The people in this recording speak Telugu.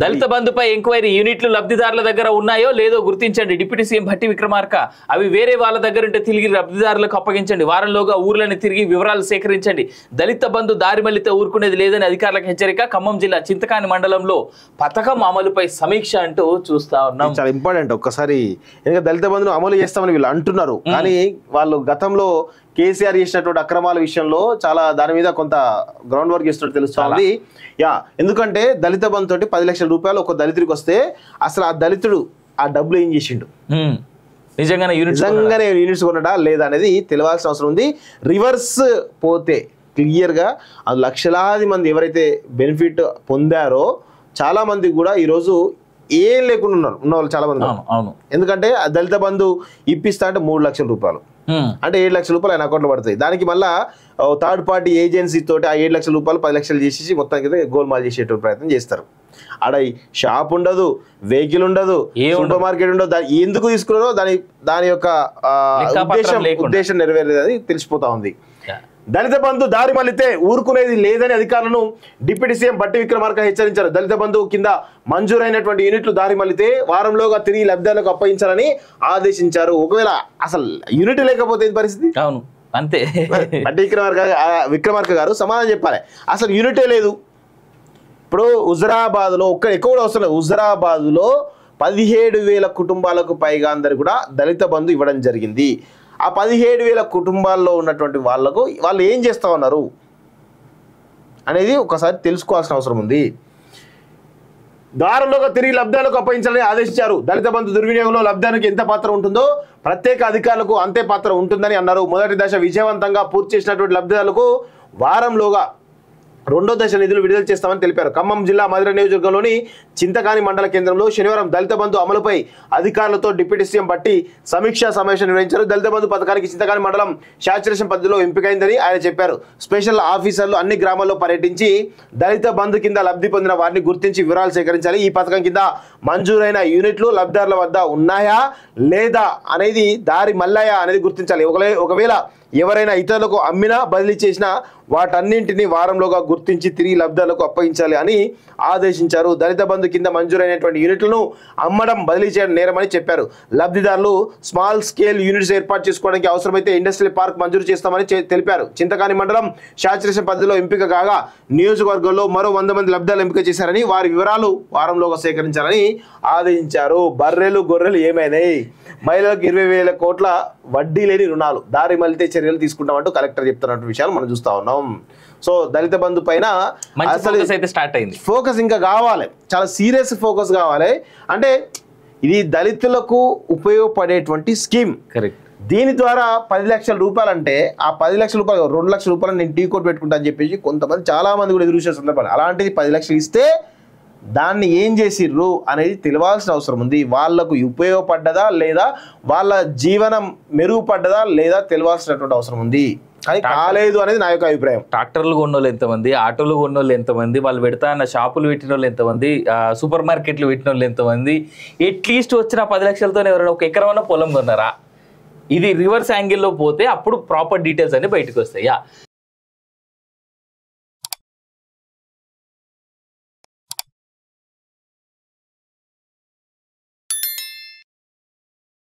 దళిత బంధుపై ఎంక్వైరీ యూనిట్లు లబ్ధిదారుల దగ్గర ఉన్నాయో లేదో గుర్తించండి. Deputy CM Bhatti Vikramarka. అవి వేరే వాళ్ళ దగ్గర ఉంటే తిరిగి లబ్ధిదారులకు అప్పగించండి. వారంలోగా ఊర్లను తిరిగి వివరాలు సేకరించండి. దళిత బంధు దారి మళ్లితే ఊరుకునేది లేదని అధికారులకు హెచ్చరిక. ఖమ్మం జిల్లా చింతకాని మండలంలో పథకం అమలుపై సమీక్ష అంటూ చూస్తా ఉన్నాం. చాలా ఇంపార్టెంట్. ఒక్కసారి ఎందుకంటే దళిత బంధును అమలు చేస్తామని వీళ్ళు అంటున్నారు, కానీ వాళ్ళు గతంలో కేసీఆర్ చేసినటువంటి అక్రమాల విషయంలో చాలా దాని మీద కొంత గ్రౌండ్ వర్క్ చేస్తున్నట్టు తెలుస్తుంది. ఎందుకంటే దళిత బంధు తోటి 10 లక్షల రూపాయలు ఒక దళితుడికి వస్తే అసలు ఆ దళితుడు ఆ డబ్బులు ఏం చేసిండు, నిజంగానే యూనిట్స్ కొనడా లేదా అనేది తెలియాల్సిన అవసరం ఉంది. రివర్స్ పోతే క్లియర్ గా అది లక్షలాది మంది ఎవరైతే బెనిఫిట్ పొందారో చాలా మంది కూడా ఈరోజు ఏం లేకుండా ఉన్న వాళ్ళు చాలా మంది. ఎందుకంటే దళిత బంధు ఇప్పిస్తా అంటే 3 లక్షల రూపాయలు అంటే 7 లక్షల రూపాయలు ఆయన అకౌంట్లో పడతాయి. దానికి మళ్ళా థర్డ్ పార్టీ ఏజెన్సీ తోటి ఆ 7 లక్షల రూపాయలు 10 లక్షలు చేసేసి మొత్తానికి గోల్మాల్ చేసేటువంటి ప్రయత్నం చేస్తారు. ఆడ షాప్ ఉండదు, వెహికల్ ఉండదు, సూపర్ మార్కెట్ ఉండదు. ఎందుకు తీసుకున్నారో దాని యొక్క ఉద్దేశం నెరవేరేది తెలిసిపోతా ఉంది. దళిత బంధు దారి మళ్లితే ఊరుకునేది లేదని అధికారులను డిప్యూటీ సీఎం భట్టి విక్రమార్క హెచ్చరించారు. దళిత బంధు కింద మంజూరైనటువంటి యూనిట్లు దారి మళ్లితే వారంలోగా తిరిగి లబ్ధిదారులకు అప్పగించాలని ఆదేశించారు. ఒకవేళ అసలు యూనిట్ లేకపోతే పరిస్థితి అవును అంతే. భట్టి విక్రమార్క గారు సమాధానం చెప్పాలి. అసలు యూనిటే లేదు. ఇప్పుడు హుజరాబాద్ లో ఎక్కువ కూడా వస్తుంది. హుజరాబాద్ లో 17,000 కుటుంబాలకు పైగా అందరు కూడా దళిత బంధు ఇవ్వడం జరిగింది. ఆ 17,000 కుటుంబాల్లో ఉన్నటువంటి వాళ్ళు ఏం చేస్తా ఉన్నారు అనేది ఒకసారి తెలుసుకోవాల్సిన అవసరం ఉంది. దారులుగా తిరిగి లబ్ధాలకు అప్పగించాలని ఆదేశించారు. దళిత బంధు దుర్వినియోగంలో లబ్ధానికి ఎంత పాత్ర ఉంటుందో ప్రత్యేక అధికారులకు అంతే పాత్ర ఉంటుందని అన్నారు. మొదటి దశ విజయవంతంగా పూర్తి చేసినటువంటి లబ్ధిదారులకు వారంలోగా రెండో దశ నిధులు విడుదల చేస్తామని తెలిపారు. ఖమ్మం జిల్లా మధిర నియోజకవర్గంలోని చింతకాని మండల కేంద్రంలో శనివారం దళిత బంధు అమలుపై అధికారులతో డిప్యూటీ సీఎం భట్టి సమీక్షా సమావేశం నిర్వహించారు. దళిత బంధు పథకానికి చింతకాని మండలం శాచురేషన్ పద్ధతిలో ఎంపికైందని ఆయన చెప్పారు. స్పెషల్ ఆఫీసర్లు అన్ని గ్రామాల్లో పర్యటించి దళిత బంధు కింద లబ్ధి పొందిన వారిని గుర్తించి వివరాలు సేకరించాలి. ఈ పథకం కింద మంజూరైన యూనిట్లు లబ్ధిదారుల వద్ద ఉన్నాయా లేదా అనేది దారి మళ్ళాయా అనేది గుర్తించాలి. ఒకవేళ ఎవరైనా ఇతరులకు అమ్మినా బదిలీ చేసినా వాటన్నింటినీ వారంలోగా గుర్తించి తిరిగి లబ్ధిదారులకు అప్పగించాలి అని ఆదేశించారు. దళిత బంధు కింద మంజూరైనటువంటి యూనిట్లను అమ్మడం బదిలీ చేయడం నేరమని చెప్పారు. లబ్ధిదారులు స్మాల్ స్కేల్ యూనిట్స్ ఏర్పాటు చేసుకోవడానికి అవసరమైతే ఇండస్ట్రియల్ పార్క్ మంజూరు చేస్తామని తెలిపారు. చింతకాని మండలం శాచురేషన్ పద్ధతిలో ఎంపిక కాగా నియోజకవర్గంలో మరో 100 మంది లబ్ధిదారులు ఎంపిక చేశారని వారి వివరాలు వారంలోగా సేకరించాలని ఆదేశించారు. బర్రెలు గొర్రెలు ఏమైనాయి? మహిళలకు 20,000 కోట్ల వడ్డీ లేని రుణాలు దారి మళ్లితే చర్యలు తీసుకుంటామంటూ కలెక్టర్ చెప్తున్నట్టు విషయాలు మనం చూస్తా ఉన్నాం. సో దళిత బంధు పైన ఫోకస్ ఇంకా కావాలి, చాలా సీరియస్ ఫోకస్ కావాలి. అంటే ఇది దళితులకు ఉపయోగపడేటువంటి స్కీమ్. దీని ద్వారా 10 లక్షల రూపాయలు అంటే ఆ 10 లక్షల రూపాయలు 2 లక్షల రూపాయలు నేను టీ కోట్ పెట్టుకుంటా అని చెప్పేసి కొంతమంది చాలా మంది కూడా ఎదురు చూసే సందర్భాలు. అలాంటిది 10 లక్షలు ఇస్తే దాన్ని ఏం చేసిర్రు అనేది తెలియాల్సిన అవసరం ఉంది. వాళ్లకు ఉపయోగపడ్డదా లేదా, వాళ్ళ జీవనం మెరుగుపడ్డదా లేదా తెలియాల్సినటువంటి అవసరం ఉంది. కానీ కాలేదు అనేది నా యొక్క అభిప్రాయం. ట్రాక్టర్లు కొన్నోళ్ళు ఎంతమంది, ఆటోలు కొన్నోళ్ళు ఎంతమంది, వాళ్ళు పెడతా అన్న షాపులు పెట్టిన వాళ్ళు ఎంతమంది, సూపర్ మార్కెట్లు పెట్టిన వాళ్ళు ఎంతమంది, అట్లీస్ట్ వచ్చిన 10 లక్షలతోనే ఎవరైనా ఒక ఎకరమన్నా పొలం కొన్నారా? ఇది రివర్స్ యాంగిల్లో పోతే అప్పుడు ప్రాపర్ డీటెయిల్స్ అన్ని బయటకు వస్తాయి.